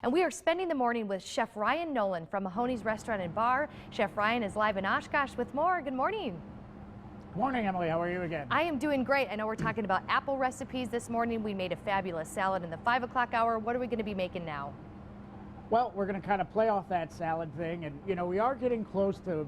And we are spending the morning with Chef Ryan Nolan from Mahoney's Restaurant and Bar. Chef Ryan is live in Oshkosh with more. Good morning. Morning, Emily. How are you again? I am doing great. I know we're talking about apple recipes this morning. We made a fabulous salad in the 5 o'clock hour. What are we going to be making now? Well, we're going to kind of play off that salad thing, and you know, we are getting close to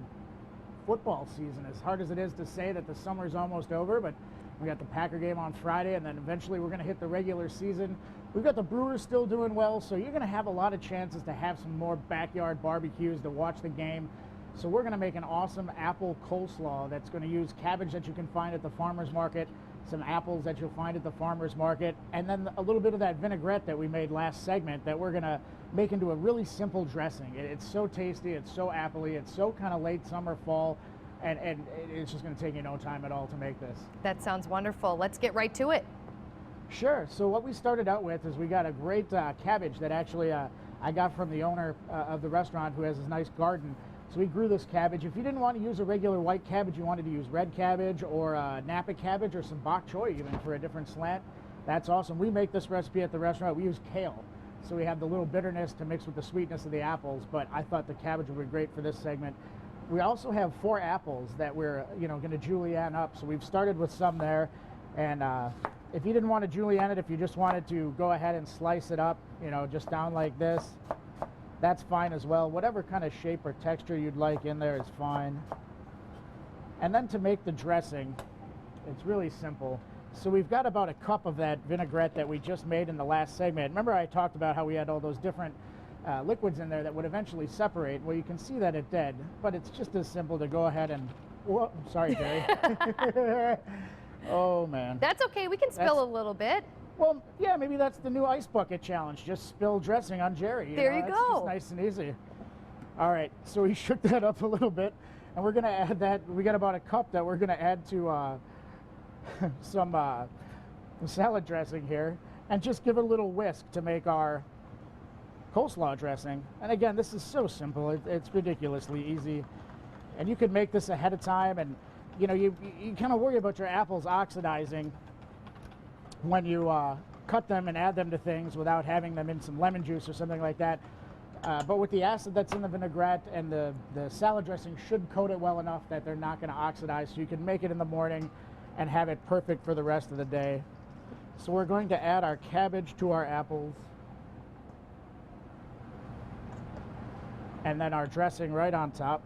football season. As hard as it is to say that the summer's almost over, but we got the Packer game on Friday, and then eventually we're going to hit the regular season. We've got the Brewers still doing well, so you're going to have a lot of chances to have some more backyard barbecues to watch the game. So we're going to make an awesome apple coleslaw that's going to use cabbage that you can find at the farmer's market, some apples that you'll find at the farmer's market, and then a little bit of that vinaigrette that we made last segment that we're going to make into a really simple dressing. It's so tasty, it's so appley, it's so kind of late summer, fall, and it's just going to take you no time at all to make this. That sounds wonderful. Let's get right to it. Sure. So what we started out with is we got a great cabbage that actually I got from the owner of the restaurant, who has this nice garden. So we grew this cabbage. If you didn't want to use a regular white cabbage, you wanted to use red cabbage or Napa cabbage or some bok choy even for a different slant, that's awesome. We make this recipe at the restaurant. We use kale. So we have the little bitterness to mix with the sweetness of the apples, but I thought the cabbage would be great for this segment. We also have 4 apples that we're going to julienne up. So we've started with some there, and if you didn't want to julienne it, if you just wanted to go ahead and slice it up, just down like this, that's fine as well. Whatever kind of shape or texture you'd like in there is fine. And then to make the dressing, it's really simple. So we've got about a cup of that vinaigrette that we just made in the last segment. Remember I talked about how we had all those different liquids in there that would eventually separate? Well, you can see that it did, but it's just as simple to go ahead and, whoa, sorry, Jerry. Oh, man. That's okay. We can spill a little bit. Well, yeah, maybe that's the new ice bucket challenge. Just spill dressing on Jerry. There you go. go. Just nice and easy. All right, so we shook that up a little bit, and we're going to add that. We got about a cup that we're going to add to some salad dressing here, and just give it a little whisk to make our coleslaw dressing. And again, this is so simple. It's ridiculously easy, and you can make this ahead of time. And you kind of worry about your apples oxidizing when you cut them and add them to things without having them in some lemon juice or something like that. But with the acid that's in the vinaigrette and the salad dressing should coat it well enough that they're not going to oxidize, so you can make it in the morning and have it perfect for the rest of the day. So we're going to add our cabbage to our apples, and then our dressing right on top.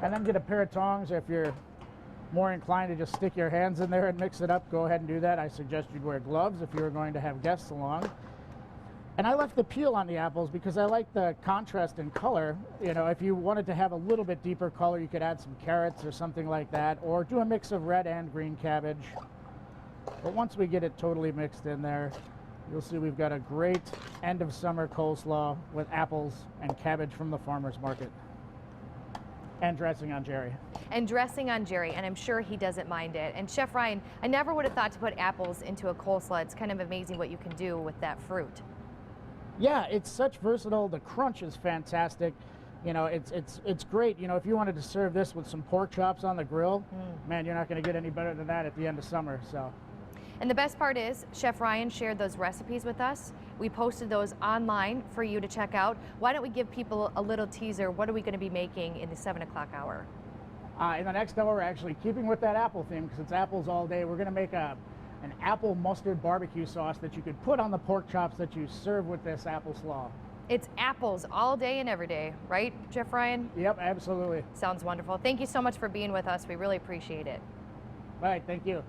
And then get a pair of tongs. If you're more inclined to just stick your hands in there and mix it up, go ahead and do that. I suggest you'd wear gloves if you were going to have guests along. And I left the peel on the apples because I like the contrast in color. If you wanted to have a little bit deeper color, you could add some carrots or something like that, or do a mix of red and green cabbage. But once we get it totally mixed in there, you'll see we've got a great end of summer coleslaw with apples and cabbage from the farmer's market. And dressing on Jerry. And dressing on Jerry, and I'm sure he doesn't mind it. And Chef Ryan, I never would have thought to put apples into a coleslaw. It's kind of amazing what you can do with that fruit. Yeah, it's such versatile. The crunch is fantastic. It's great. If you wanted to serve this with some pork chops on the grill, man, you're not going to get any better than that at the end of summer. So. And the best part is, Chef Ryan shared those recipes with us. We posted those online for you to check out. Why don't we give people a little teaser? What are we going to be making in the 7 o'clock hour? In the next hour, we're actually keeping with that apple theme because it's apples all day. We're going to make an apple mustard barbecue sauce that you could put on the pork chops that you serve with this apple slaw. It's apples all day and every day, right, Chef Ryan? Yep, absolutely. Sounds wonderful. Thank you so much for being with us. We really appreciate it. All right, thank you.